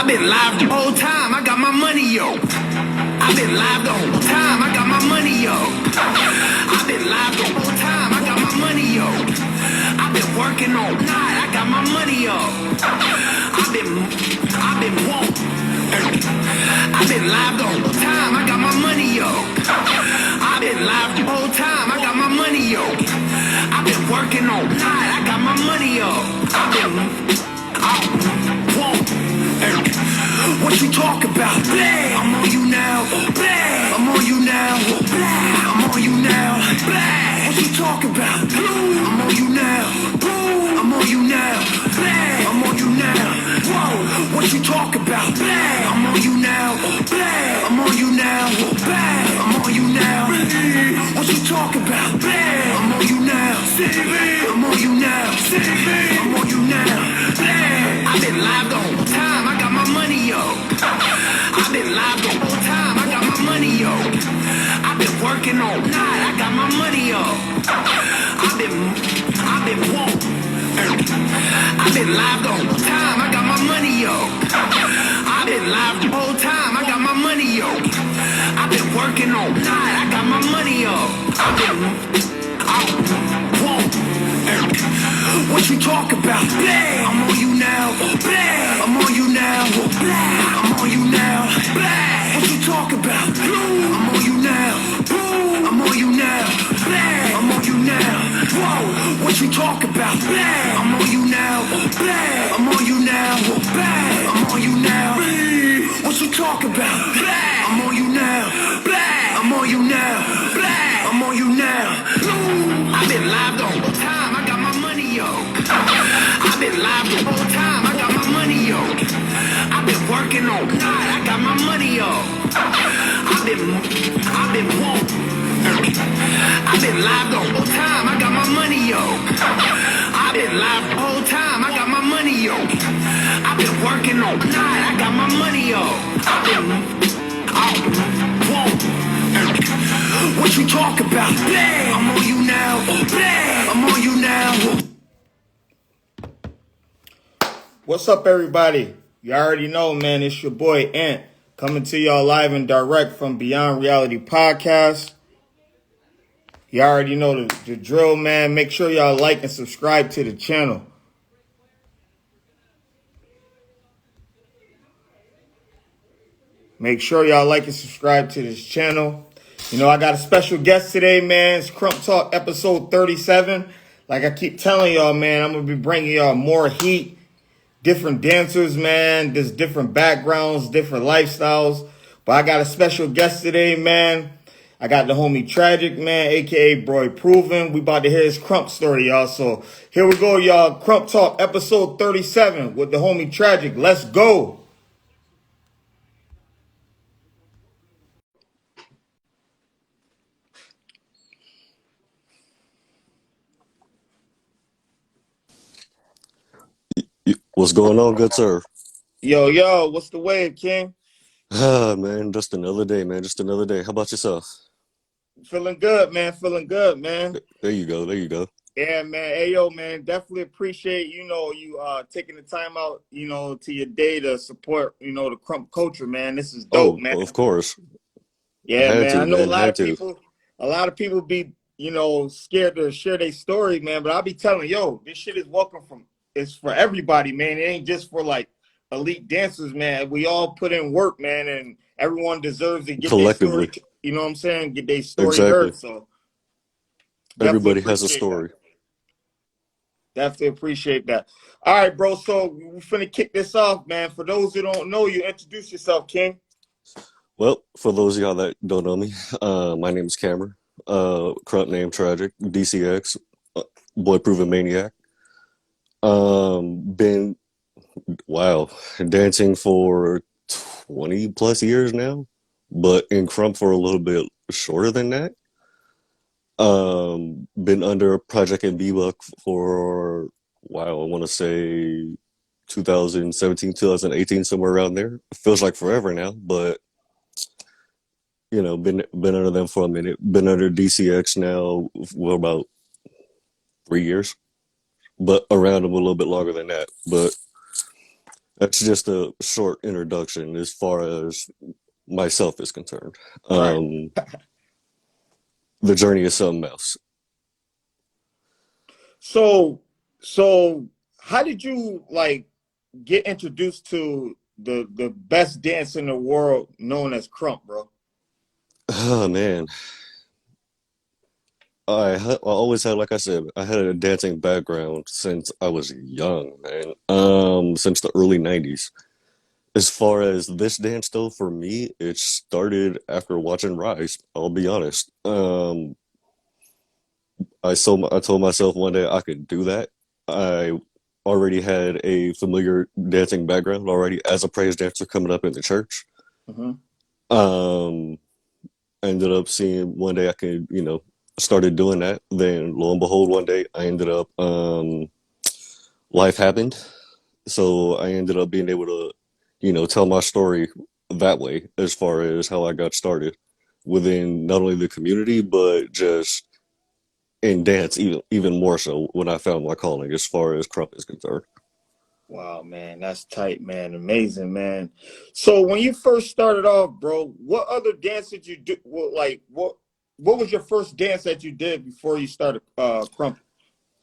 I've been live the whole time, I got my money, yo. I've been live the whole time, I got my money, yo. I've been live the whole time, I got my money, yo. I've been working all night, I got my money, yo. I've been woke. I've been live the whole time, I got my money, yo. I've been live the whole time, I got my money, yo. I've been working all night, I got my money, yo. What you talk about? Blah. I'm on you now. Blah. I'm on you now. Blah. I'm on you now. Blah. What you talk about? I'm on you now. I'm on you now. Blah. I'm on you now. Whoa. What you talk about? Blah. I'm on you now. Blah. I'm on you now. Blah. I'm on you now. What you talk about? Blah. I'm on you now. I'm on you now. I'm on you now. Blah. I've been live the whole time. I got my money, yo. I've been live the whole time. I got my money, yo. I've been working all night. I got my money, yo. I've been woke. I've been live the whole time. I got my money, yo. I've been live the whole time. I got my money, yo. I've been working all night. I got my money, yo. What you talk about? Blah. I'm on you now. Blah. I'm on you now. Blah. I'm on you now. Blah. What you talk about? I'm on you now. I'm on you now. Blah. I'm on you now. Whoa. What you talk about? Blah. I'm on you now. Blah. I'm on you now. Blah. I'm on you now. What you talk about? Blah. I'm on you now. Blah. I'm on you now. Blah. I'm on you now. I've been live the whole time. I got my money, yo. I've been live the whole time. I got my money, yo. I've been working all night. I got my money, yo. I've been woke. I've been live the whole time. I got my money, yo. I've been live the whole time. I got my money, yo. I've been working all night. I got my money, yo. I've been woke. What you talk about? Blah. I'm on you now. Blah. I'm on you now. What's up, everybody? You already know, man, it's your boy Ant coming to y'all live and direct from Beyond Reality Podcast. You already know the drill, man. Make sure y'all like and subscribe to the channel. Make sure y'all like and subscribe to this channel. You know, I got a special guest today, man. It's Krump Talk episode 37. Like I keep telling y'all, man, I'm going to be bringing y'all more heat. Different dancers, man. There's different backgrounds, different lifestyles. But I got a special guest today, man. I got the homie Tragic, man, a.k.a. Boy Proven. We about to hear his Krump story, y'all. So here we go, y'all. Krump Talk episode 37 with the homie Tragic. Let's go. What's going on, good sir? Yo, what's the wave, King? Man, just another day, man. Just another day. How about yourself? Feeling good, man. Feeling good, man. There you go. There you go. Yeah, man. Hey, yo, man. Definitely appreciate, you taking the time out, to your day to support, the Crump culture, man. This is dope, man. Of course. Yeah, man. I know man. a lot of people be, scared to share their story, man. But I'll be telling, this shit is it's for everybody, man. It ain't just for like elite dancers, man. We all put in work, man, and everyone deserves to get their story. You know what I'm saying? Get their story heard. So everybody has a story. Definitely appreciate that. All right, bro. So we're finna kick this off, man. For those who don't know you, introduce yourself, King. Well, for those of y'all that don't know me, my name is Cameron. Crump name Tragic, DCX, Boy Proven Maniac. Been dancing for 20 plus years now, but in Crump for a little bit shorter than that. Been under Project and B-Buck for I want to say 2017, 2018, somewhere around there. It feels like forever now, but been under them for a minute. Been under DCX now for about 3 years, but around them a little bit longer than that. But That's just a short introduction as far as myself is concerned. Right. The journey is something else. So, so how did you like get introduced to the best dance in the world known as Crump, bro? Oh man, I always had, like I said, I had a dancing background since I was young, man. Since the early '90s. As far as this dance, though, for me, it started after watching Rise. I'll be honest. I told myself one day I could do that. I already had a familiar dancing background already as a praise dancer coming up in the church. Mm-hmm. Um, Ended up seeing one day I could, started doing that. Then lo and behold, one day I ended up, life happened. So I ended up being able to, tell my story that way as far as how I got started within not only the community, but just in dance, even more so when I found my calling as far as Crump is concerned. Wow, man, that's tight, man. Amazing, man. So when you first started off, bro, what other dance did you do? What was your first dance that you did before you started Crump?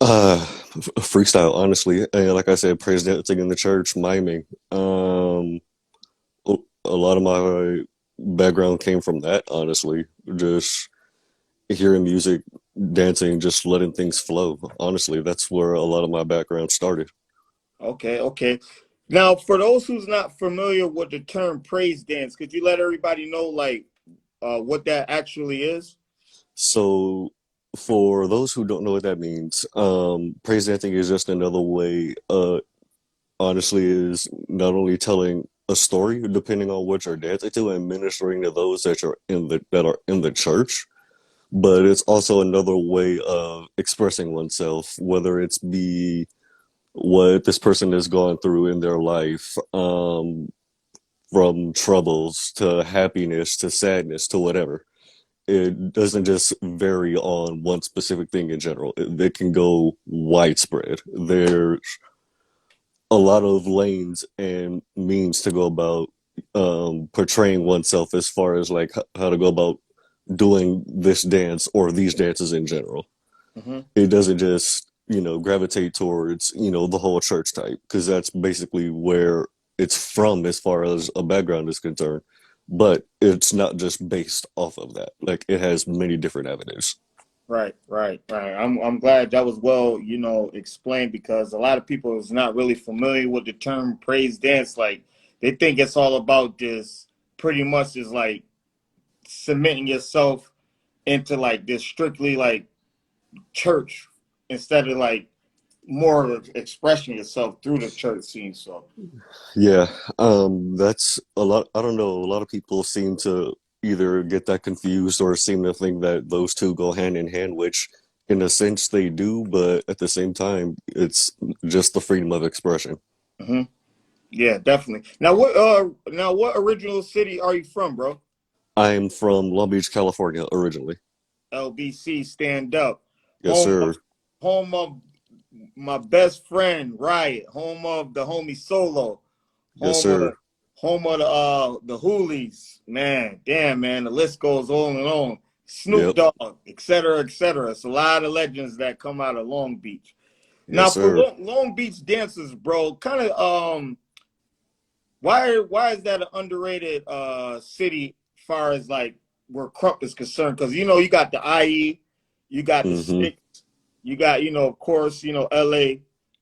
Freestyle, honestly. And like I said, praise dancing in the church, miming. A lot of my background came from that, honestly. Just hearing music, dancing, just letting things flow. Honestly, that's where a lot of my background started. Okay, okay. Now, for those who's not familiar with the term praise dance, could you let everybody know like what that actually is? So, for those who don't know what that means, praise dancing is just another way, honestly, is not only telling a story, depending on what you're dancing to, and ministering to those that are in the church, but it's also another way of expressing oneself, whether it's be what this person has gone through in their life, from troubles to happiness to sadness to whatever. It doesn't just vary on one specific thing in general. It can go widespread. There's a lot of lanes and means to go about, portraying oneself as far as like how to go about doing this dance or these dances in general. Hmm. It doesn't just, gravitate towards, the whole church type, because that's basically where it's from as far as a background is concerned. But it's not just based off of that. Like it has many different avenues. Right, right, right. I'm glad that was well, explained because a lot of people is not really familiar with the term praise dance. Like they think it's all about this pretty much is like submitting yourself into like this strictly like church instead of like more of expressing yourself through the church scene. So Yeah, that's a lot. I don't know. A lot of people seem to either get that confused or seem to think that those two go hand in hand, which in a sense they do, but at the same time, it's just the freedom of expression. mhm. Yeah, definitely. Now what original city are you from, bro? I'm from Long Beach, California, originally. LBC, stand up. Yes, Home sir. of home of my best friend Riot, home of the homie Solo, Yes, home of sir. the Hoolies. Man, damn man, the list goes on and on. Snoop Yep. Dogg, et cetera, et cetera. It's a lot of legends that come out of Long Beach. Now Yes, for sir. Long Beach dancers, bro, kind of why is that an underrated city far as like where Crump is concerned? Because you got the IE, you got the Mm-hmm. six, you got of course LA.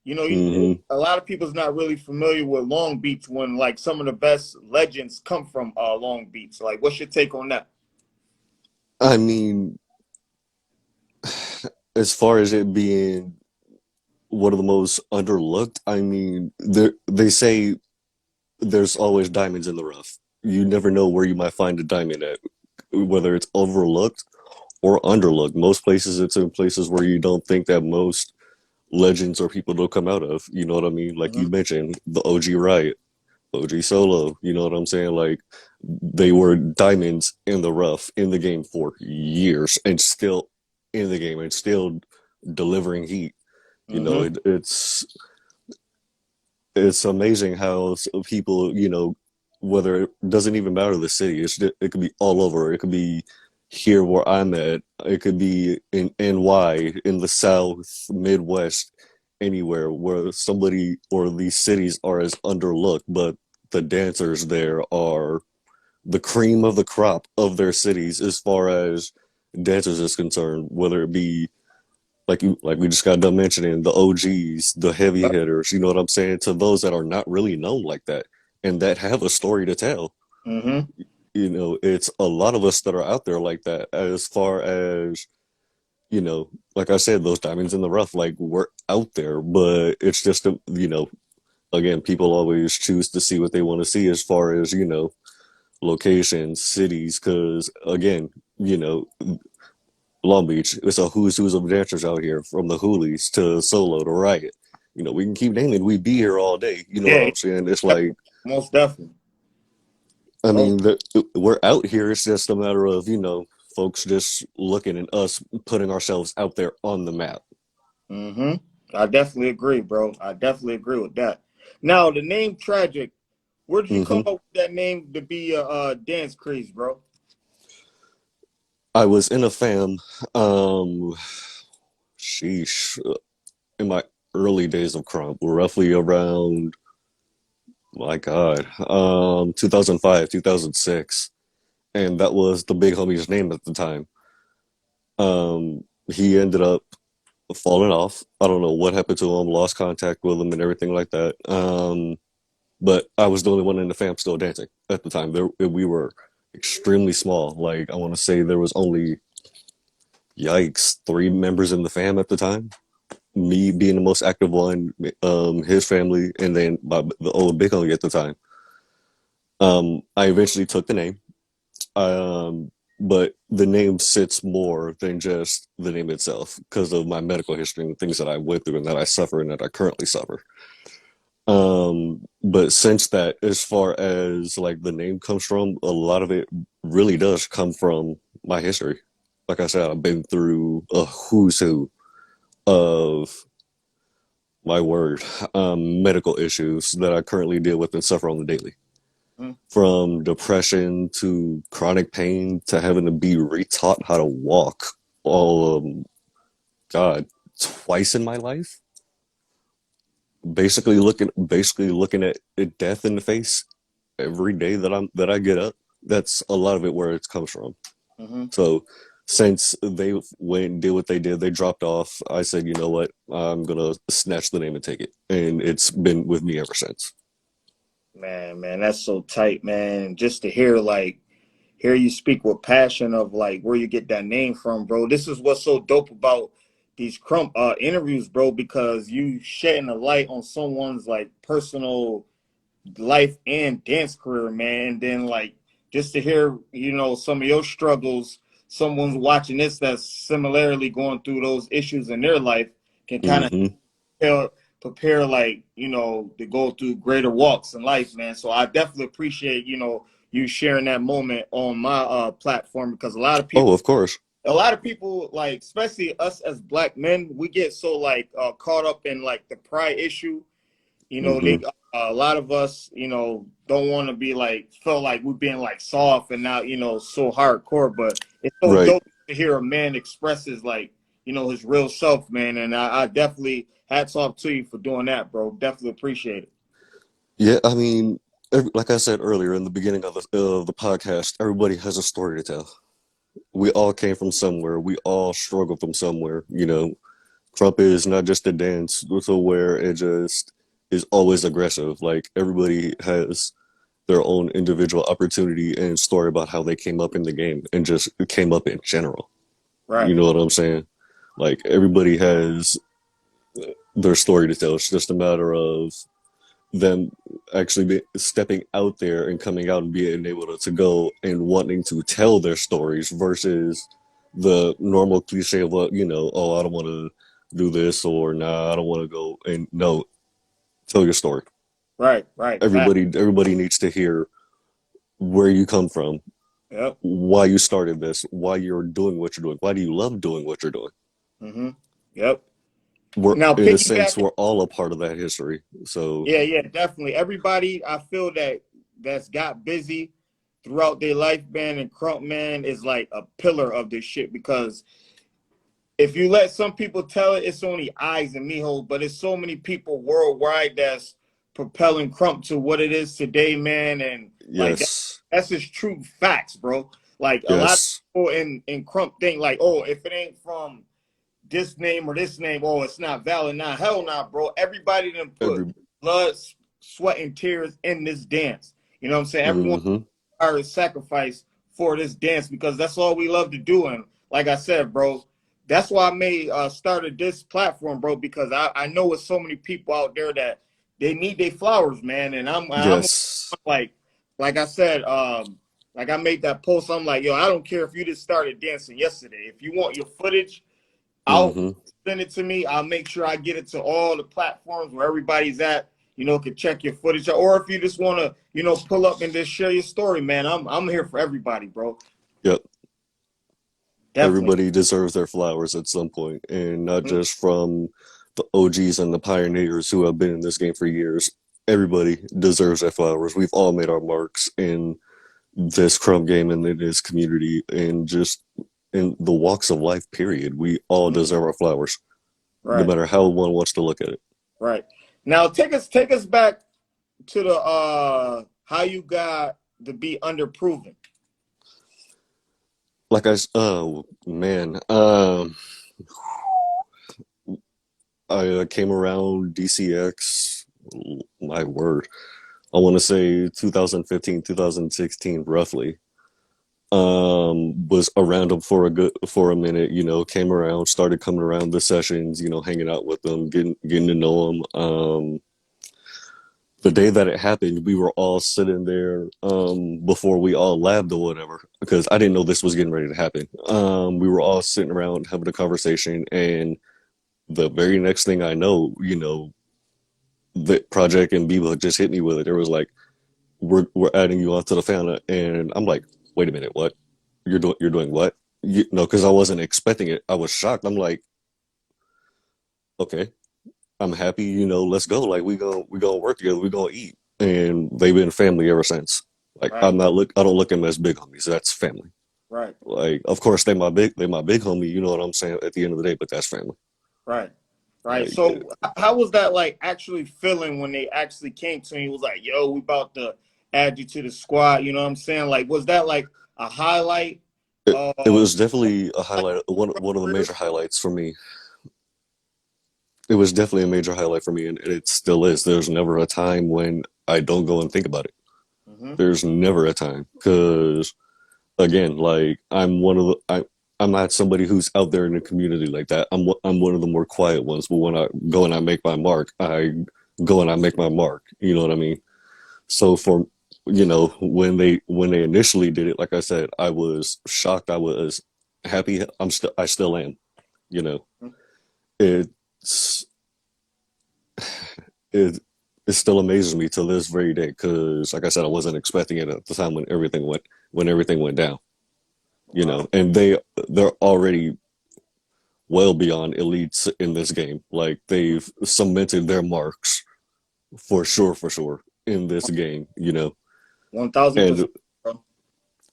Mm-hmm. A lot of people's not really familiar with Long Beach when like some of the best legends come from Long Beach. Like, what's your take on that? I mean, as far as it being one of the most underlooked, I mean, they say there's always diamonds in the rough. You never know where you might find a diamond at, whether it's overlooked or underlooked. Most places, it's in places where you don't think that most legends or people don't come out of. You know what I mean? Like Hmm. you mentioned, the OG Riot, OG Solo. You know what I'm saying? Like they were diamonds in the rough in the game for years and still in the game and still delivering heat. Hmm. It's it's amazing how people, whether it doesn't even matter the city, it could be all over. It could be here where I'm at. It could be in NY, in the South, Midwest, anywhere where somebody or these cities are as underlooked, but the dancers there are the cream of the crop of their cities as far as dancers is concerned, whether it be like we just got done mentioning the OGs, the heavy hitters, you know what I'm saying, to those that are not really known like that and that have a story to tell. Mm-hmm. It's a lot of us that are out there like that as far as, like I said, those diamonds in the rough, like we're out there, but it's just, again, people always choose to see what they want to see as far as, locations, cities, because again, you know, Long Beach, it's a who's of dancers out here, from the Hoolies to Solo to Riot. We can keep naming. We'd be here all day. You know what Yeah, I'm saying? It's like, most definitely. I Most. mean, we're out here. It's just a matter of, folks just looking at us, putting ourselves out there on the map. Mm-hmm. I definitely agree, bro. I definitely agree with that. Now, the name Tragic, where did you come hmm up with that name to be a dance craze, bro? I was in a fam, um, sheesh, in my early days of Crump, roughly around, my God, 2005, 2006. And that was the big homie's name at the time. He ended up falling off. I don't know what happened to him, lost contact with him and everything like that. But I was the only one in the fam still dancing at the time. We were extremely small. Like, I want to say there was only, yikes, 3 members in the fam at the time. Me being the most active one, his family, and then the old big homie at the time. I eventually took the name. Um, but the name sits more than just the name itself because of my medical history and the things that I went through and that I suffer and that I currently suffer. But since that, as far as like the name comes from, a lot of it really does come from my history. Like I said, I've been through a who's who of, my word, medical issues that I currently deal with and suffer on the daily. Mm. From depression to chronic pain to having to be retaught how to walk all, God, twice in my life. Basically looking at death in the face every day that I get up. That's a lot of it where it comes from. Mm-hmm. So since they went and did what they did, they dropped off. I said, you know what, I'm gonna snatch the name and take it, and it's been with me ever since. Man, that's so tight, man. Just to hear you speak with passion of like where you get that name from, bro. This is what's so dope about these Crump interviews, bro, because you shedding a light on someone's like personal life and dance career, man. And then like just to hear, some of your struggles, someone's watching this that's similarly going through those issues in their life can kind of hmm prepare like, to go through greater walks in life, man. So I definitely appreciate, you sharing that moment on my platform because Oh, of course. a lot of people like, especially us as black men, we get so like caught up in like the pride issue. hmm They a lot of us, don't want to be like feel like we're being like soft and not, so hardcore. But it's so Right. dope to hear a man expresses like, his real self, man. And I definitely hats off to you for doing that, bro. Definitely appreciate it. Yeah, I mean, like I said earlier in the beginning of the podcast, everybody has a story to tell. We all came from somewhere. We all struggle from somewhere. Crump is not just a dance, so where it just is always aggressive. Like everybody has their own individual opportunity and story about how they came up in the game and just came up in general. Right. You know what I'm saying? Like everybody has their story to tell. It's just a matter of them actually stepping out there and coming out and being able to go and wanting to tell their stories versus the normal cliche of what, oh, I don't want to do this, or nah, I don't want to go. And no, tell your story. Right. Fact. Everybody needs to hear where you come from, Yep. why you started this, why you're doing what you're doing, why do you love doing what you're doing. Mm-hmm. Yep. We're Now in a sense piggyback. we're all a part of that history. So Yeah, yeah, definitely. Everybody, I feel that's got busy throughout their life, man, and Crump, man, is like a pillar of this shit because if you let some people tell it, it's only eyes and me hold, but it's so many people worldwide that's propelling Crump to what it is today, man, and like yes, that's just true facts, bro. Like a lot of yes, people in Crump think like, oh, if it ain't from this name or this name, oh, it's not valid. Nah, hell nah, bro. Everybody done put every blood, sweat, and tears in this dance. You know what I'm saying? Everyone mm-hmm. requires sacrifice for this dance because that's all we love to do. And like I said, bro, that's why I made started this platform, bro, because I know with so many people out there that they need their flowers, man. And I'm Yes. like I said, like I made that post. I'm like, yo, I don't care if you just started dancing yesterday. If you want your footage, I'll Mm-hmm. send it to me. I'll make sure I get it to all the platforms where everybody's at. You know, can check your footage, or if you just want to, you know, pull up and just share your story, man. I'm here for everybody, bro. Yep. Definitely. Everybody deserves their flowers at some point, and not Mhm. just from the OGs and the pioneers who have been in this game for years. Everybody deserves their flowers. We've all made our marks in this Crump game and in this community, and just in the walks of life. Period. We all Mhm. deserve our flowers, no Right, matter how one wants to look at it. right. Now take us back to the how you got to be underproven. Oh man, I came around DCX. My word, I want to say 2015, 2016, roughly. Was around them for a minute, came around, started coming around the sessions, hanging out with them, getting to know them. The day that it happened, we were all sitting there before we all labbed or whatever, because I didn't know this was getting ready to happen. We were all sitting around having a conversation, and the very next thing I know, the project and Bebo just hit me with it. It was like, we're adding you onto the family, and I'm like, wait a minute, what? You're doing what? Because I wasn't expecting it. I was shocked. I'm like, okay, I'm happy. Let's go. Like we gonna work together. We gonna eat, and they've been family ever since. Like Right, I don't look at them as big homies. That's family. right, Like of course they my big homie. You know what I'm saying? At the end of the day, but that's family. right, right. Like So how was that like actually feeling when they actually came to me? It was like, yo, we about to add you to the squad. You know what I'm saying? Like, was that like a highlight it of was definitely a highlight. One of the career? major highlights for me. It was definitely a major highlight for me, and it still is. There's never a time when I don't go and think about it. Mm-hmm. There's never a time because again, like I'm not somebody who's out there in the community like that. I'm one of the more quiet ones. But when I go and I make my mark, I go and I make my mark. You know what I mean? So for when they initially did it, like I said, I was shocked. I was happy. I still am. You know, it's it it still amazes me to this very day because, like I said, I wasn't expecting it at the time when everything went down. Right. And they're already well beyond elites in this game. Like they've cemented their marks for sure in this game. 1,000%, And bro.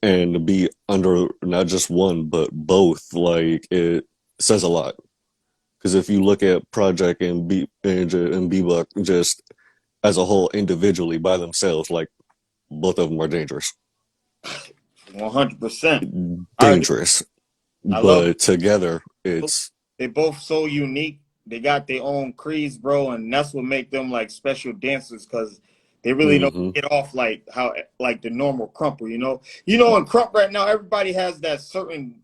and to be under not just one but both, like it says a lot. Because if you look at Project and Bebop just as a whole individually by themselves, like both of them are dangerous, 100%. I agree. dangerous. I love But together, it. it's They both so unique. They got their own creeds, bro, and that's what make them like special dancers because they really don't mm-hmm, get off like how like the normal crumper, you know. In crump right now, everybody has that certain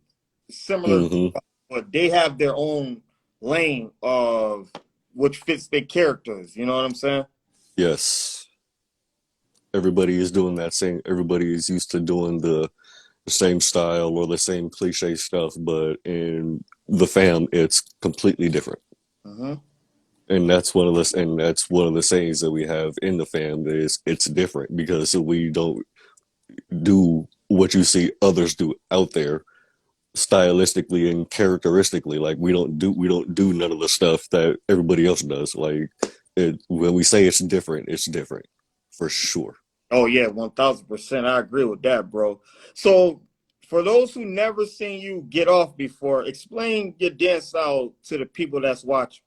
similar, mm-hmm, but they have their own lane of which fits their characters. You know what I'm saying? yes. Everybody is doing that same. Everybody is used to doing the same style or the same cliche stuff, but in the fam, it's completely different. Mm-hmm. And that's one of the sayings that we have in the fam is it's different because we don't do what you see others do out there. stylistically and characteristically. Like we don't do none of the stuff that everybody else does. Like when we say it's different for sure. Oh yeah, 1000%. I agree with that, bro. So for those who never seen you get off before, explain your dance style to the people that's watching.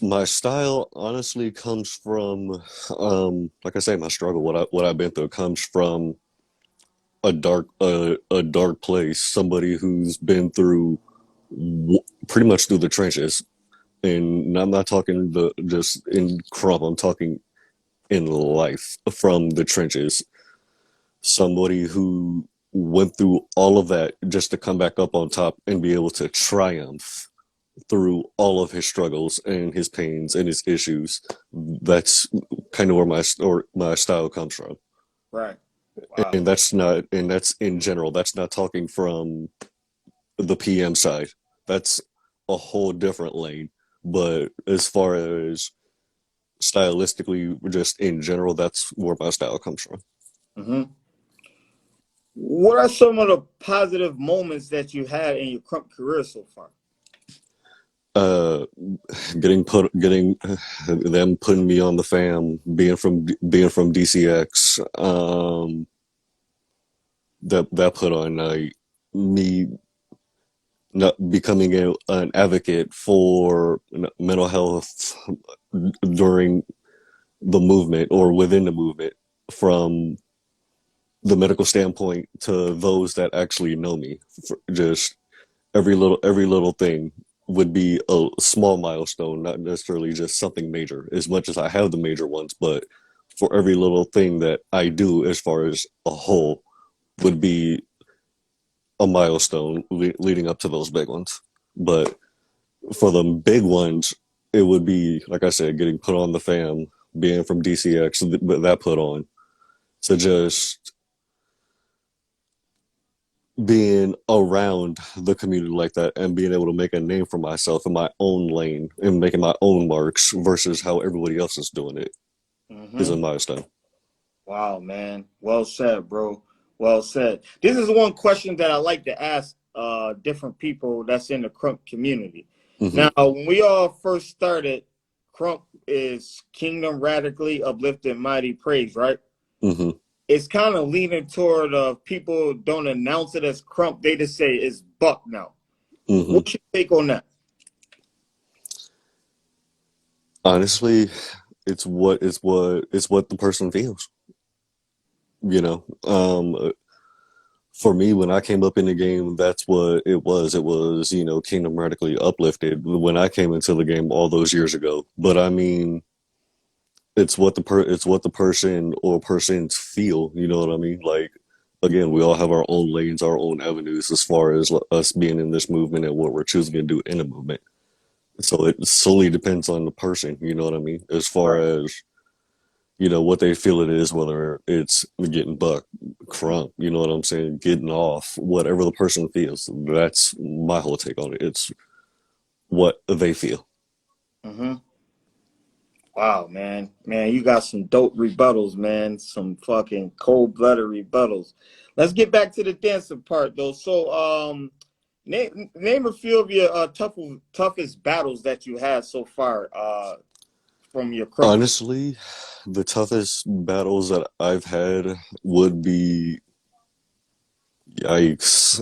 My style honestly comes from, like I say, my struggle. What I've been through comes from a dark place. Somebody who's been through pretty much through the trenches, and I'm not talking the just in Crump. I'm talking in life from the trenches. Somebody who went through all of that just to come back up on top and be able to triumph through all of his struggles and his pains and his issues. That's kind of where my style comes from. Right. Wow. And that's in general. That's not talking from the PM side. That's a whole different lane. But as far as stylistically, just in general, that's where my style comes from. Mm-hmm. What are some of the positive moments that you had in your Crump career so far? Uh, getting them putting me on the fam, being from DCX, that put on me not becoming an advocate for mental health during the movement or within the movement from the medical standpoint to those that actually know me. Just every little thing would be a small milestone, not necessarily just something major, as much as I have the major ones, but for every little thing that I do as far as a whole would be a milestone leading up to those big ones. But for the big ones, it would be, like I said, getting put on the fam, being from DCX, that put on. So just being around the community like that and being able to make a name for myself in my own lane and making my own marks versus how everybody else is doing it is a Mm-hmm. milestone. Wow, man. Well said, bro. Well said. This is one question that I like to ask different people that's in the Crump community. Hmm. Now, when we all first started, Crump is Kingdom Radically Uplifted Mighty Praise, right? Hmm. It's kind of leaning toward people don't announce it as Crump. They just say it's Buck now. Hmm. What's your take on that? Honestly, it's what the person feels. You know, for me, when I came up in the game, that's what it was. It was, Kingdom Radically Uplifted when I came into the game all those years ago. But I mean, it's what the person or persons feel. You know what I mean? Like, again, we all have our own lanes, our own avenues as far as us being in this movement and what we're choosing to do in a movement. So it solely depends on the person. You know what I mean? As far Right. as what they feel it is, whether it's getting buck, crump, you know what I'm saying, getting off, whatever the person feels. That's my whole take on it. It's what they feel. Mm-hmm. Wow, man. Man, you got some dope rebuttals, man. Some fucking cold-blooded rebuttals. Let's get back to the dancing part, though. So, name a few of your toughest battles that you had so far from your Crump. Honestly, the toughest battles that I've had would be, yikes.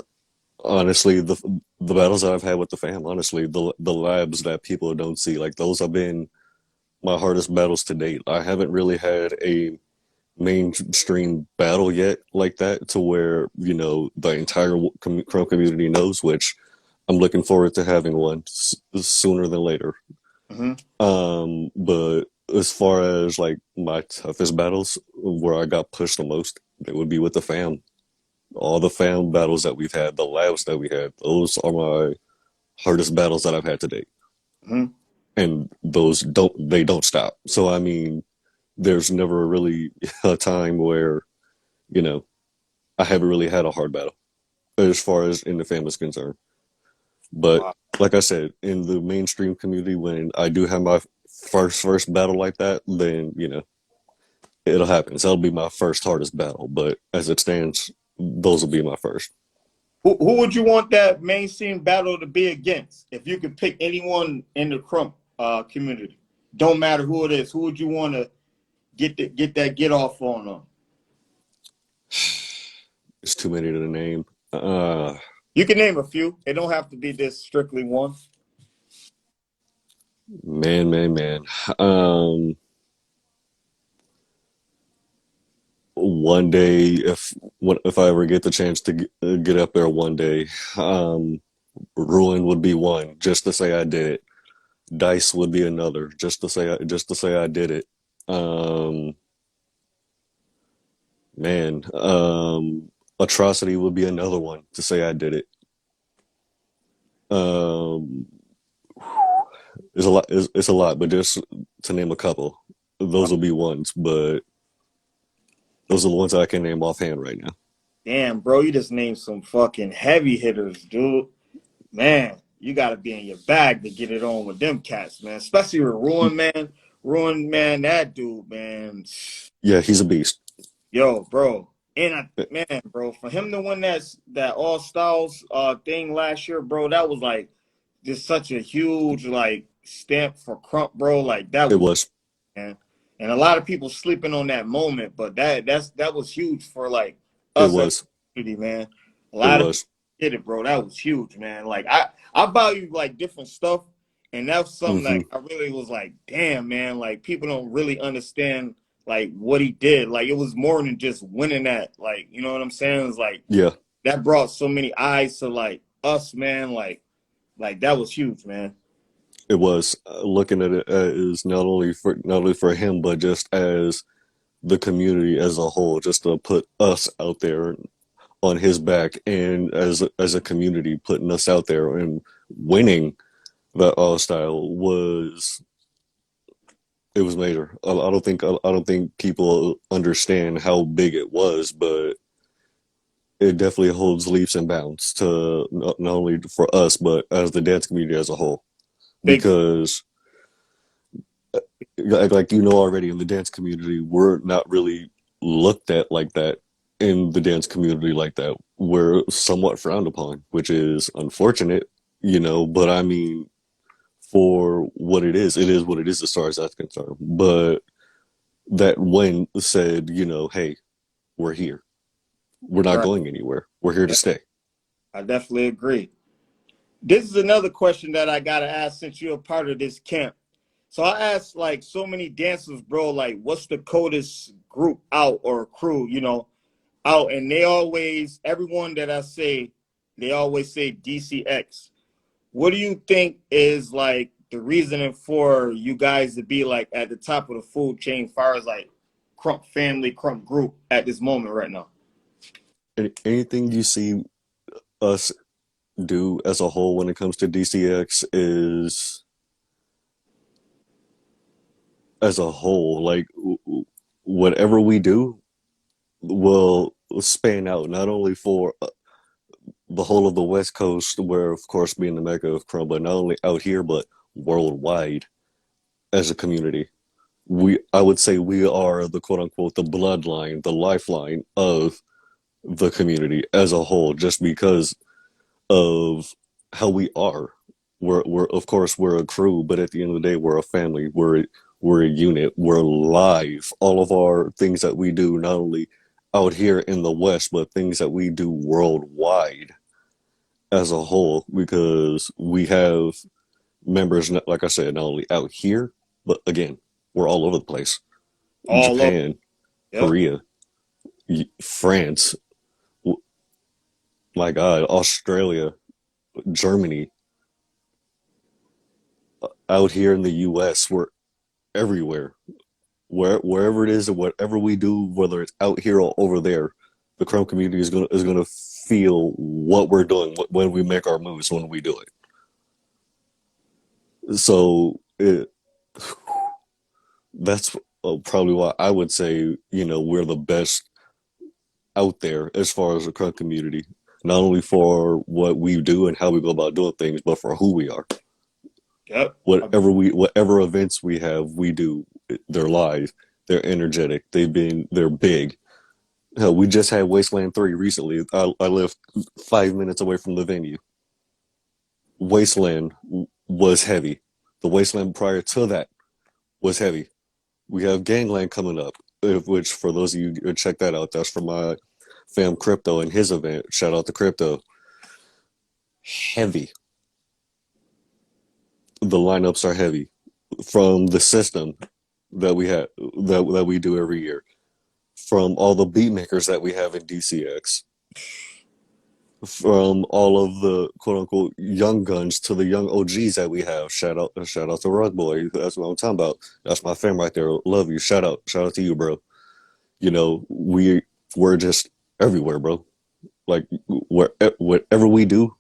Honestly, the battles that I've had with the fam, honestly, the labs that people don't see, like those have been my hardest battles to date. I haven't really had a mainstream battle yet like that to where the entire Crump community knows, which I'm looking forward to having one sooner than later. Mm-hmm. But as far as like my toughest battles where I got pushed the most, they would be with the fam. All the fam battles that we've had, the labs that we had, those are my hardest battles that I've had to date. Mm-hmm. And those don't stop. So I mean, there's never really a time where, you know, I haven't really had a hard battle as far as in the fam is concerned. But Wow. like I said, in the mainstream community, when I do have my first battle like that, then it'll happen. So that'll be my first hardest battle. But as it stands, those will be my first. Who would you want that mainstream battle to be against? If you could pick anyone in the Crump community, don't matter who it is, who would you want to get off on them? It's too many to name. You can name a few. It don't have to be this strictly one. Man. One day, if I ever get the chance to get up there one day, Ruin would be one, just to say I did it. Dice would be another, just to say I did it. Man, Atrocity would be another one to say I did it. It's a lot, but just to name a couple, those will be ones. But those are the ones I can name offhand right now. Damn, bro, you just named some fucking heavy hitters, dude. Man, you got to be in your bag to get it on with them cats, man. Especially with Ruin, man. Ruin, man, that dude, man. Yeah, he's a beast. Yo, bro. And man, bro, for him to win that All Styles thing last year, bro, that was like just such a huge like stamp for Crump, bro. Like that was, man. And a lot of people sleeping on that moment, but that was huge for like us as a community, man. A lot of people did it, bro. That was huge, man. Like I value like different stuff, and that's something like I really was like, damn, man. Like people don't really understand like what he did. Like it was more than just winning that. Like, you know what I'm saying? It's like that brought so many eyes to like us, man. Like that was huge, man. It was. Looking at it as not only for him, but just as the community as a whole, just to put us out there on his back, and as a community putting us out there and winning that All Style was major. I don't think people understand how big it was, but it definitely holds leaps and bounds to not only for us, but as the dance community as a whole. Because, like you know already, in the dance community, we're not really looked at like that. In the dance community like that, we're somewhat frowned upon, which is unfortunate, you know. But I mean, for what it is what it is as far as that's concerned. But that win said, you know, hey, we're here. We're not going anywhere. We're here to stay. I definitely agree. This is another question that I got to ask since you're a part of this camp. So I asked like so many dancers, bro, like what's the coldest group out or crew, you know, out? And everyone that I say, they always say DCX. What do you think is like the reasoning for you guys to be like at the top of the food chain as far as like Crump family, Crump group at this moment right now? Anything you see us do as a whole when it comes to DCX is as a whole, like whatever we do will span out not only for the whole of the West Coast, where of course being the mecca of Crump, but not only out here but worldwide as a community. I would say we are the quote unquote the bloodline, the lifeline of the community as a whole, just because of how we are. We're of course we're a crew, but at the end of the day we're a family. We're a unit. We're live. All of our things that we do, not only out here in the West, but things that we do worldwide as a whole, because we have members, like I said, not only out here, but again, we're all over the place. Japan, Korea, France, my God, Australia, Germany, out here in the U.S., we're everywhere. Wherever it is and whatever we do, whether it's out here or over there, the Crump community is gonna feel what we're doing when we make our moves, when we do it. So that's probably why I would say, you know, we're the best out there as far as the Crump community, not only for what we do and how we go about doing things, but for who we are. Yep. Whatever events we have, we do. They're live. They're energetic. They're big. Hell, we just had Wasteland 3 recently. I lived 5 minutes away from the venue. Wasteland was heavy. The Wasteland prior to that was heavy. We have Gangland coming up, which for those of you who check that out, that's from my fam Crypto and his event. Shout out to Crypto. Heavy. The lineups are heavy from the system that we have that we do every year, from all the beat makers that we have in DCX, from all of the quote unquote young guns to the young OGs that we have. Shout out to Rug Boy. That's what I'm talking about. That's my fam right there. Love you. Shout out to you, bro. You know, we're just everywhere, bro. Like whatever we do,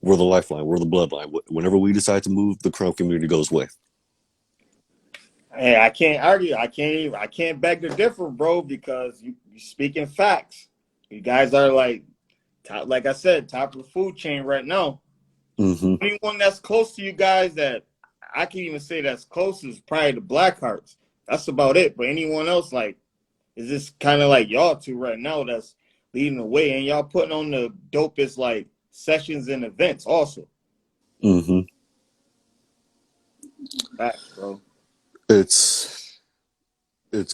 we're the lifeline. We're the bloodline. Whenever we decide to move, the Crump community goes with. Hey, I can't argue. I can't beg to differ, bro, because you speaking facts. You guys are like top, like I said, top of the food chain right now. Mm-hmm. Anyone that's close to you guys that I can even say that's close is probably the Blackhearts. That's about it. But anyone else, like, is this kind of like y'all two right now that's leading the way, and y'all putting on the dopest like sessions and events also. Mm-hmm. Facts, bro. It's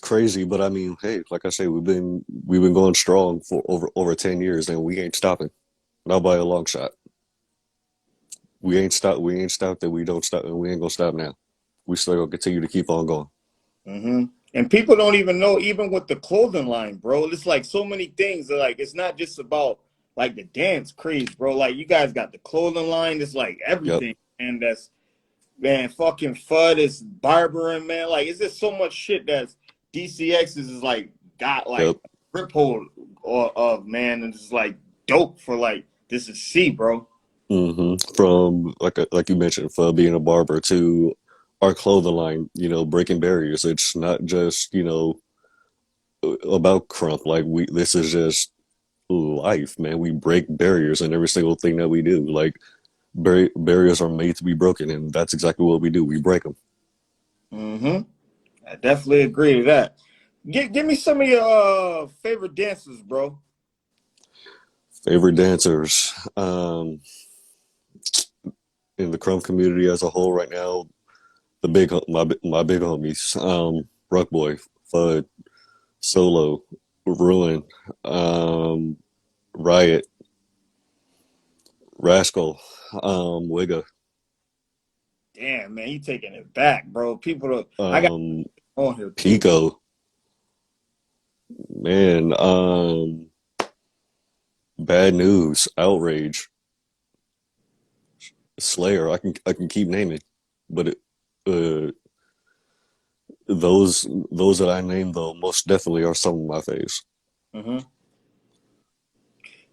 crazy, but I mean, hey, like I say, we've been going strong for over 10 years, and we ain't stopping. Not by a long shot. We ain't stopped. We ain't stopped. That we don't stop, and we ain't gonna stop now. We still gonna continue to keep on going. Mm-hmm. And people don't even know, even with the clothing line, bro. It's like so many things. That, like, it's not just about like the dance craze, bro. Like, you guys got the clothing line. It's like everything, Yep. and that's man, fucking FUD is barbering, man. Like, it's just so much shit that's DCX is like got like Yep. grip hold of man, and it's like dope for like this is C, bro. Mm-hmm. From like you mentioned, from being a barber to our clothing line, you know, breaking barriers. It's not just about Crump. Like this is just life, man. We break barriers in every single thing that we do. Like barriers are made to be broken, and that's exactly what we do. We break them. Mm-hmm. I definitely agree to that. Give me some of your favorite dancers, bro. Favorite dancers in the Crump community as a whole right now. My big homies, Ruck Boy, Fud, Solo, Ruin, Riot, Rascal, Wigga, Damn, man, you taking it back, bro. I got on here too. Pico, man, Bad News, Outrage, Slayer. I can keep naming, but those that I named though most definitely are some of my faves. Mm-hmm.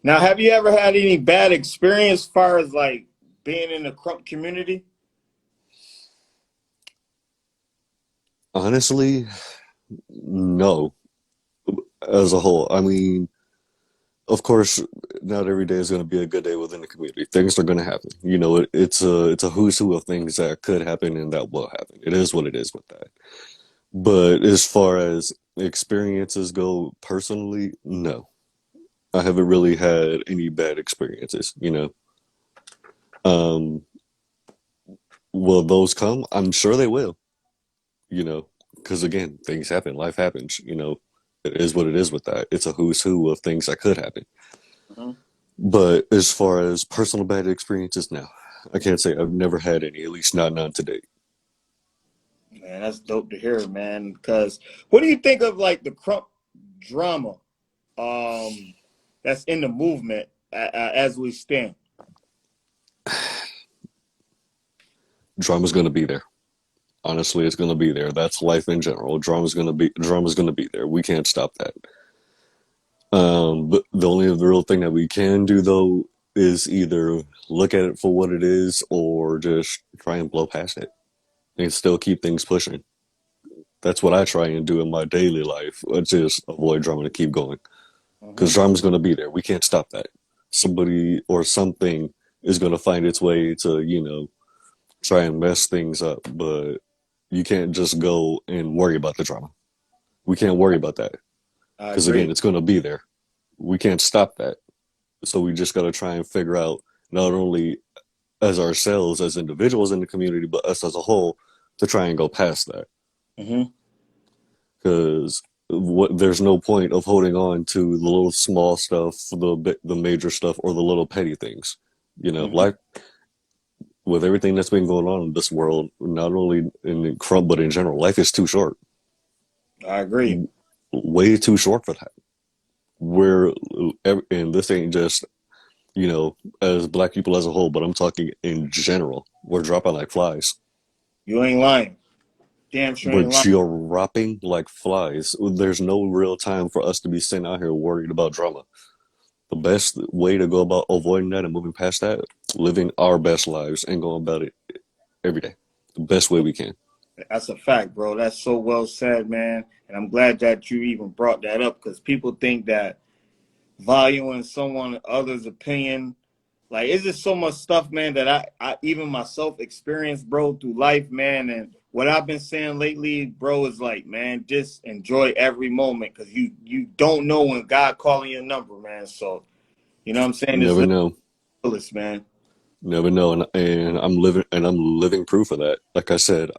Now, have you ever had any bad experience as far as like being in the Crump community? Honestly, no. As a whole, I mean, of course, not every day is going to be a good day within the community. Things are going to happen. You know, it's a who's who of things that could happen and that will happen. It is what it is with that. But as far as experiences go, personally, no, I haven't really had any bad experiences. You know, um, will those come? I'm sure they will. You know, because again, things happen, life happens. You know, it is what it is with that. It's a who's who of things that could happen. Mm-hmm. But as far as personal bad experiences, no. I can't say I've never had any, at least not none to date. Man, that's dope to hear, man. Because what do you think of like the Crump drama that's in the movement as we stand? Drama's going to be there. Honestly, it's going to be there. That's life in general. Drama's going to be there. We can't stop that. But the only real thing that we can do though is either look at it for what it is or just try and blow past it and still keep things pushing. That's what I try and do in my daily life. Just avoid drama to keep going because Mm-hmm. drama's going to be there. We can't stop that. Somebody or something is going to find its way to, you know, try and mess things up, but you can't just go and worry about the drama. We can't worry about that. I Because again, agree. it's going to be there. We can't stop that. So we just got to try and figure out not only as ourselves as individuals in the community, but us as a whole to try and go past that. Hmm. Because there's no point of holding on to the little small stuff, the major stuff, or the little petty things. You know, Hmm. like with everything that's been going on in this world, not only in Crump but in general, life is too short, I agree. way too short for that. We're and this ain't just as black people as a whole, but I'm talking in general. We're dropping like flies. You ain't lying. Damn sure We're ain't lying. dropping like flies. There's no real time for us to be sitting out here worried about drama. The best way to go about avoiding that and moving past that, living our best lives and going about it every day. The best way we can. That's a fact, bro. That's so well said, man. And I'm glad that you even brought that up because people think that valuing someone other's opinion, like it's just so much stuff, man, that I even myself experienced, bro, through life, man. And what I've been saying lately, bro, is like, man, just enjoy every moment because you don't know when God calling your number, man. So you know what I'm saying? Just Never live know. the fullest, man. Never know. And I'm living proof of that. Like I said,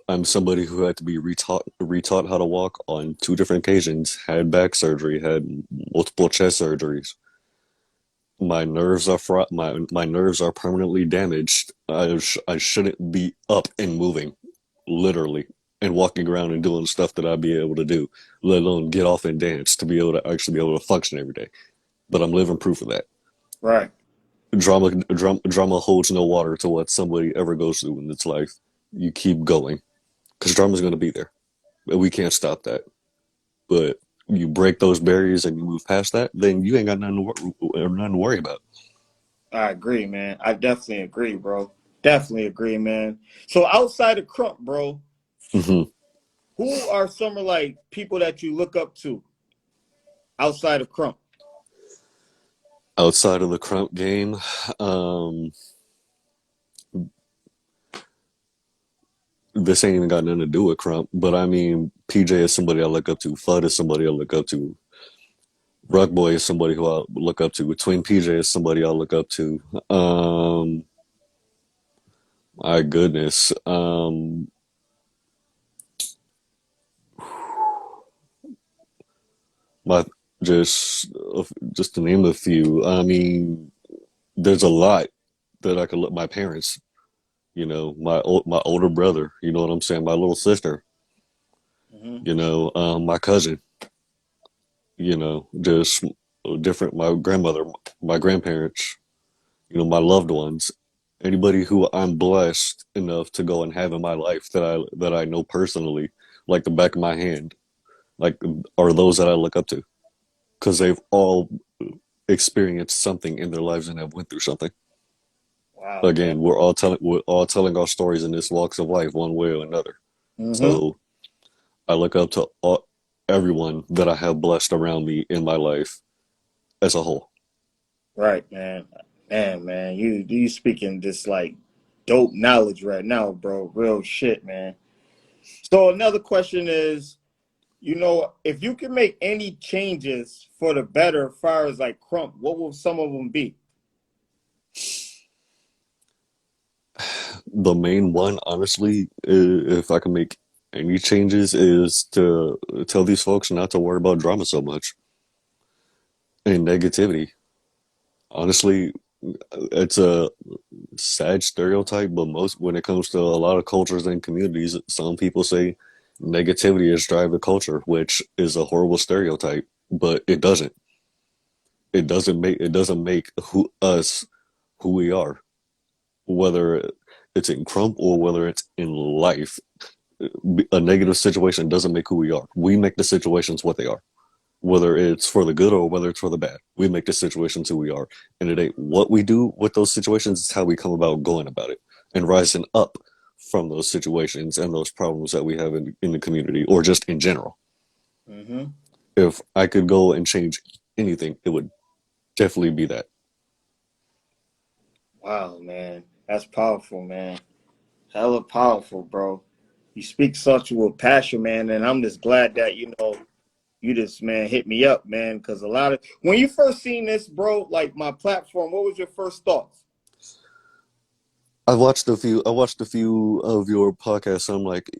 I'm somebody who had to be retaught how to walk on two different occasions, had back surgery, had multiple chest surgeries. My nerves are permanently damaged. I shouldn't be up and moving, literally, and walking around and doing stuff that I'd be able to do, let alone get off and dance to be able to actually be able to function every day. But I'm living proof of that. Right. Drama holds no water to what somebody ever goes through in its life. You keep going because drama's going to be there. We can't stop that. But you break those barriers and you move past that, then you ain't got nothing to worry about. I agree, man. I definitely agree, bro. Definitely agree, man. So outside of Crump, bro, Hmm. who are some of like people that you look up to outside of Crump? Outside of the Crump game, um, this ain't even got nothing to do with Crump, but I mean, PJ is somebody I look up to. Fudd is somebody I look up to. Ruckboy is somebody who I look up to. Twin PJ is somebody I look up to. My goodness. My just just to name a few. I mean, there's a lot that I could look. My parents, my older brother. You know what I'm saying? My little sister. Hmm. My cousin. Just different. My grandmother, my grandparents. My loved ones. Anybody who I'm blessed enough to go and have in my life that I know personally, like the back of my hand, like are those that I look up to because they've all experienced something in their lives and have went through something. Wow, man. Again, we're all telling our stories in this walks of life one way or another. Hmm. So I look up to everyone that I have blessed around me in my life as a whole. Right, man. Man, you speaking this like dope knowledge right now, bro. Real shit, man. So another question is, if you could make any changes for the better, as far as like Crump, what will some of them be? The main one, honestly, if I can make any changes, is to tell these folks not to worry about drama so much and negativity. Honestly, it's a sad stereotype, but most when it comes to a lot of cultures and communities, some people say negativity is driving culture, which is a horrible stereotype, but it doesn't. It doesn't make who we are, whether it's in Crump or whether it's in life. A negative situation doesn't make who we are. We make the situations what they are, whether it's for the good or whether it's for the bad. We make the situations who we are. And it ain't what we do with those situations, it's how we come about going about it and rising up from those situations and those problems that we have in the community or just in general. Hmm. If I could go and change anything, it would definitely be that. Wow, man. That's powerful, man. Hella powerful, bro. You speak such with passion, man, and I'm just glad that, you just, man, hit me up, man, because a lot of when you first seen this, bro, like my platform, what was your first thoughts? I watched a few of your podcasts. And I'm like,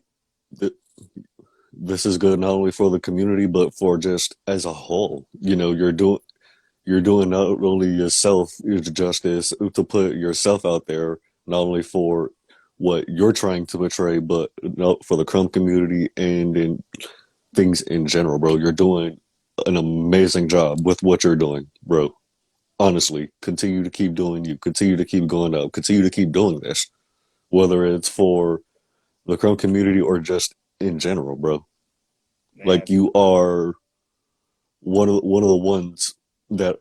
this is good not only for the community but for just as a whole. You're doing not only yourself justice to put yourself out there, not only for what you're trying to portray, but for the Crump community and in things in general, bro. You're doing an amazing job with what you're doing, bro. Honestly, continue to keep doing you. Continue to keep going up. Continue to keep doing this, whether it's for the Crump community or just in general, bro. Man, Like you are one of the ones that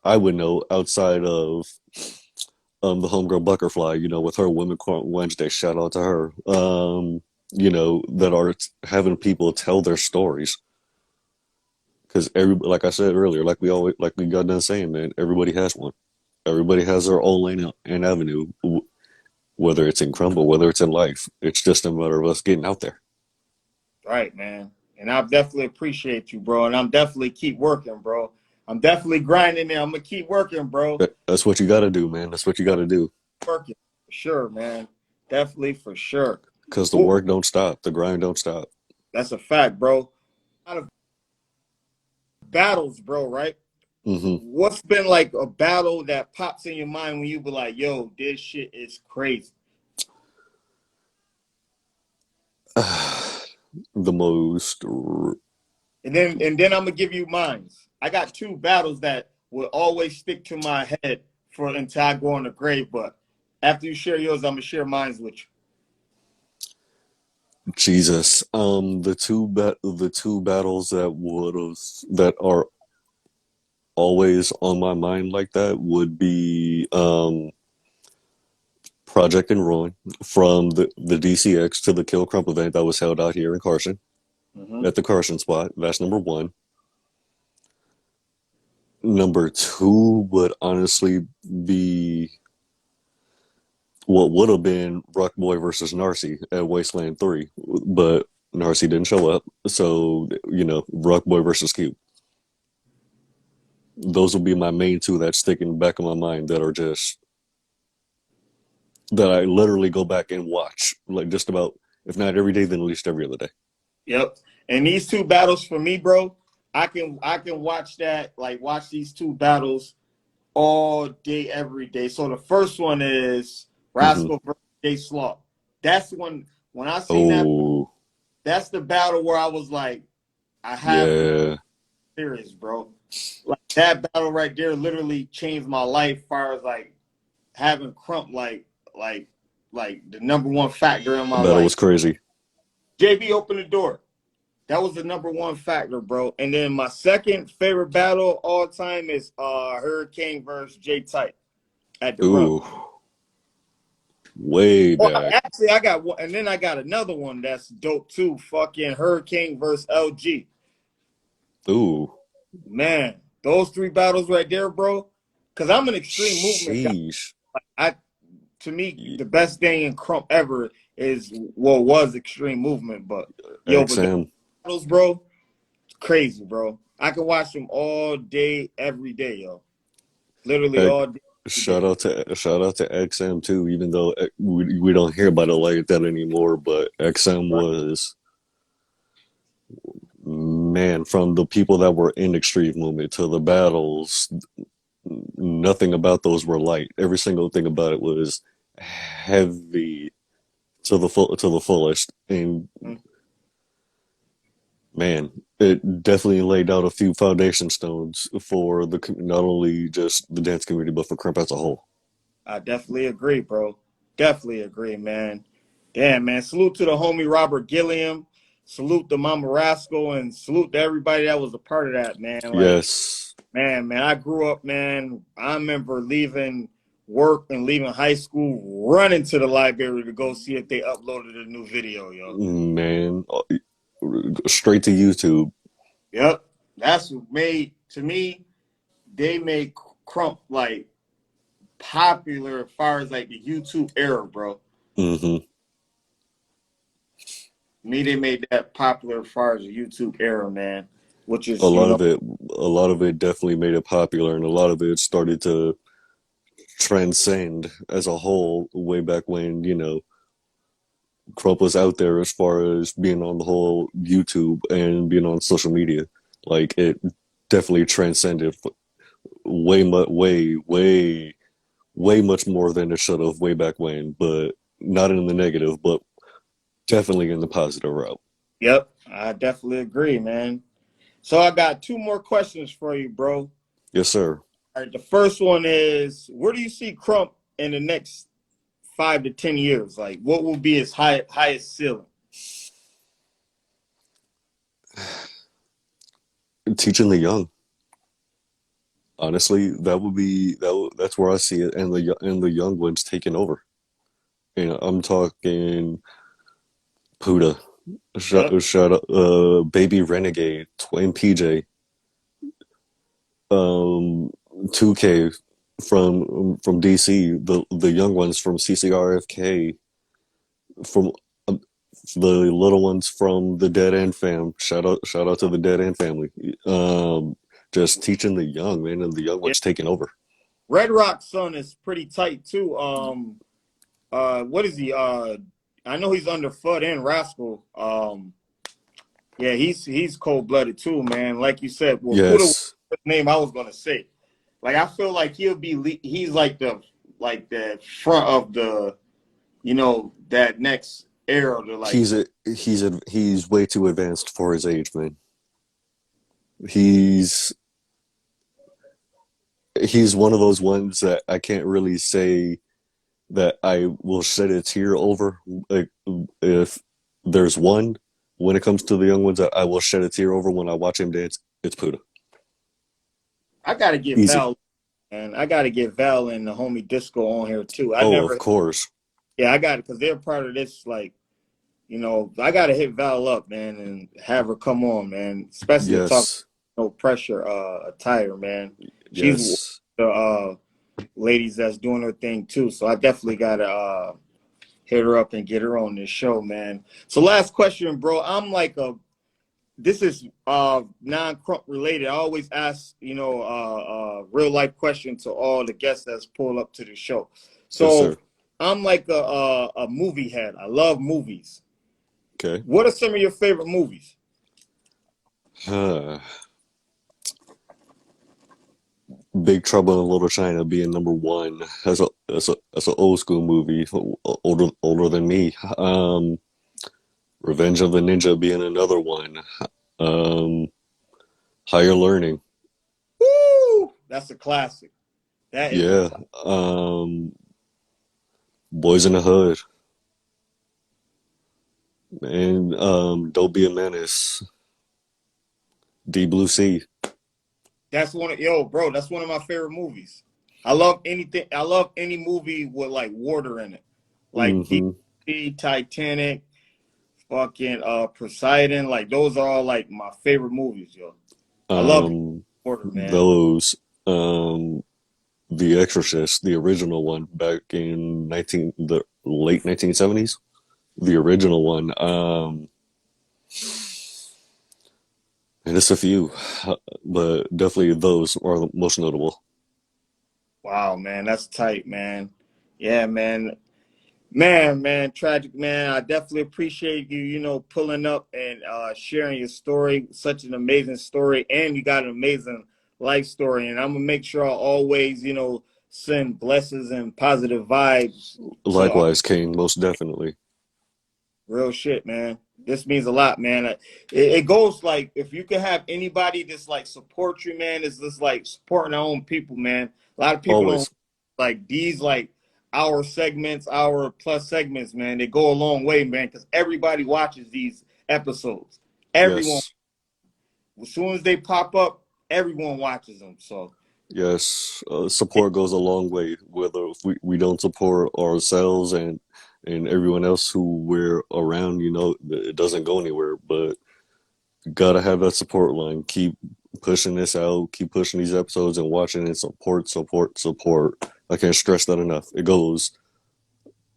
I would know outside of the homegirl Butterfly, with her Women Corn Wednesday, shout out to her. That are having people tell their stories. Because like I said earlier, like we got done saying, man, everybody has one. Everybody has their own lane and avenue, whether it's in Crump or whether it's in life. It's just a matter of us getting out there. right, man. And I definitely appreciate you, bro. And I'm definitely keep working, bro. I'm definitely grinding there. I'm gonna keep working, bro. That's what you got to do, man. That's what you got to do. Working for sure, man. Definitely for sure. Because the Well, work don't stop, the grind don't stop. that's a fact, bro. A lot of battles, bro, right? Hmm. What's been like a battle that pops in your mind when you be like, yo, this shit is crazy? The most. And then I'm gonna give you mines. I got two battles that will always stick to my head for until I go on the grave. But after you share yours, I'm gonna share mines with you. Jesus. The two battles that are always on my mind like that would be Project and Ruin from the DCX to the Kill Crump event that was held out here in Carson Mm-hmm. at the Carson spot. That's number one. Number two would honestly be what would have been Rockboy versus Narcy at Wasteland 3, but Narcy didn't show up. So, Rockboy versus Cube. Those will be my main two that stick in the back of my mind that are just, that I literally go back and watch, like just about, if not every day, then at least every other day. Yep. And these two battles for me, bro, I can watch that, like watch these two battles all day, every day. So the first one is Hmm. Rascal versus Jay Slaw. That's when I seen that, Oh, that's the battle where I was like, I have to yeah. serious, bro. Like that battle right there literally changed my life as far as like having Crump like like the number one factor in my That battle life. was crazy. JB opened the door. That was the number one factor, bro. And then my second favorite battle of all time is Hurricane versus J Type at the Rump. Ooh, way Oh, back. actually, I got one, and then I got another one that's dope too. Fucking Hurricane versus LG. Ooh, Man, those three battles right there, bro. Cause I'm an extreme movement guy. sheesh. I To me, the best thing in Crump ever is was extreme movement. But yo, but those XM. battles, bro, crazy, bro. I can watch them all day, every day, yo. Literally all day, every day. Shout out to XM too, even though we don't hear about it like that anymore. But XM Right. was, man, from the people that were in extreme movement to the battles, nothing about those were light. Every single thing about it was heavy to the fullest. And Mhm. man, it definitely laid out a few foundation stones for not only just the dance community but for Crump as a whole. I definitely agree, bro. Definitely agree, man. Damn, man. Salute to the homie Robert Gilliam. Salute to Mama Rascal and salute to everybody that was a part of that, man. Like, Yes, man, I grew up, man. I remember leaving work and leaving high school, running to the library to go see if they uploaded a new video, yo. man, straight to YouTube. Yep. That's what made, to me, they made Crump like popular as far as like the YouTube era, bro. Hmm. Me, they made that popular as far as the YouTube era, man. Which A is, lot of it, a lot of it definitely made it popular, and a lot of it started to transcend as a whole way back when, Crump was out there as far as being on the whole YouTube and being on social media. Like it definitely transcended way much more than it should have way back when, but not in the negative, but definitely in the positive route. yep, I definitely agree, man. So I got two more questions for you, bro. Yes, sir. All right, the first one is, where do you see Crump in the next 5 to 10 years? Like, what will be his highest ceiling? Teaching the young. Honestly, that's where I see it, and the young ones taking over. And I'm talking Puda, Yep. shout out, Baby Renegade, Twin PJ, 2K from DC, the young ones from CCRFK, from the little ones from the Dead End fam. Shout out to the Dead End family. Just teaching the young, man, and the young Yeah. ones taking over. Red Rock's son is pretty tight too. What is he? I know he's under Fudd and Rascal. Yeah, he's cold blooded too, man. Like you said, well, Puda was Yes, the name I was gonna say. Like I feel like he's like the front of the, that next era to like. he's way too advanced for his age, man. He's he's one of those ones that I can't really say that I will shed a tear over. Like if there's one when it comes to the young ones that I will shed a tear over when I watch him dance, it's Puda. I gotta get Easy. Val, and I gotta get Val and the homie Disco on here too. Oh, of course. Yeah, I got it because they're part of this. Like, I gotta hit Val up, man, and have her come on, man. Especially to talk Yes. no pressure attire, man. She's Yes. the ladies that's doing her thing too. So I definitely gotta hit her up and get her on this show, man. So last question, bro. This is non-Crump related. I always ask, real life question to all the guests that's pulled up to the show. Yes, So sir. I'm like a movie head. I love movies. Okay. What are some of your favorite movies? Big Trouble in Little China being number one. That's an old school movie, older than me. Revenge of the Ninja being another one. Um, Higher Learning. Woo! That's a classic. That is a Yeah. classic. Boys in the Hood. And Don't Be a Menace. Deep Blue Sea. That's that's one of my favorite movies. I love any movie with like water in it. Like Deep Mm-hmm. Sea, Titanic, fucking Poseidon. Like those are all like my favorite movies, yo. I love water, man. Those The Exorcist, the original one back in the late 1970s. The original one. And it's a few, but definitely those are the most notable. Wow, man, that's tight, man. Yeah, man. Man, tragic man. I definitely appreciate you, pulling up and sharing your story. Such an amazing story, and you got an amazing life story. And I'm gonna make sure I always, send blessings and positive vibes to Likewise, King, most definitely. real shit, man. This means a lot, man. It goes like if you can have anybody that's like support you, man. It's just like supporting our own people, man. A lot of people don't Always. like these like our segments, our plus segments, man. They go a long way, man, because everybody watches these episodes. Everyone, Yes. as soon as they pop up, everyone watches them. So Yes. Support goes a long way, whether if we don't support ourselves and everyone else who we're around, it doesn't go anywhere. But gotta have that support line. Keep pushing this out, keep pushing these episodes and watching it. Support. I can't stress that enough. It goes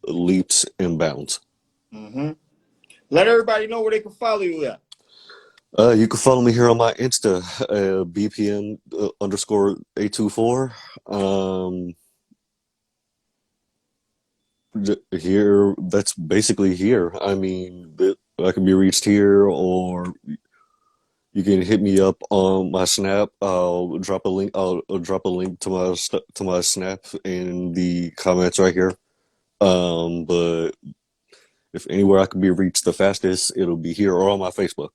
leaps and bounds. hmm Let everybody know where they can follow you at. You can follow me here on my Insta, BPM underscore 824. Here, that's basically here. I mean, I can be reached here, or you can hit me up on my Snap. I'll drop a link. I'll drop a link to my Snap in the comments right here. But if anywhere I can be reached the fastest, it'll be here or on my Facebook.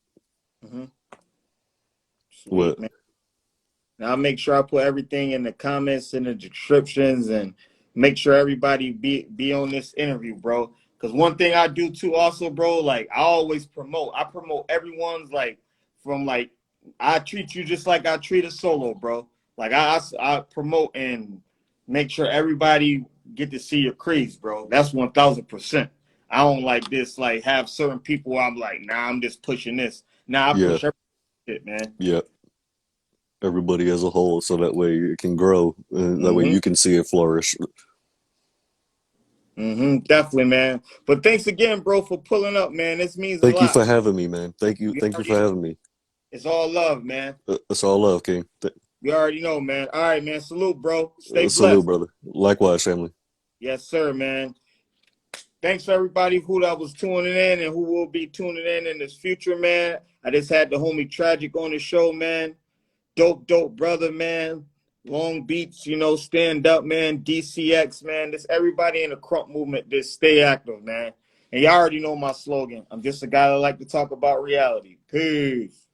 Mm-hmm. What? Sweet, man. Now I'll make sure I put everything in the comments and the descriptions, and make sure everybody be on this interview, bro. Because one thing I do too, also, bro, like I always promote. I promote everyone's like I treat you just like I treat a solo, bro. Like I promote and make sure everybody get to see your crease, bro. That's 1000%. I don't like this, like have certain people where I'm like, nah, I'm just pushing this. Nah, I Yeah, push everything, man. yeah. Everybody as a whole, so that way it can grow, and that way Mm-hmm. you can see it flourish. Mm-hmm. Definitely, man. But thanks again, bro, for pulling up, man. This means a Thank you lot. for having me, man. You Thank you already for know. having me. It's all love, man. It's all love, King. You already know, man. All right, man. Salute, bro. Stay Salute, blessed. brother. Likewise, family. Yes, sir, man. Thanks for everybody who that was tuning in and who will be tuning in this future, man. I just had the homie Tragic on the show, man. Dope brother, man. Long Beach, stand up, man. DCX, man. This everybody in the Crump movement, just stay active, man. And y'all already know my slogan. I'm just a guy that like to talk about reality. Peace.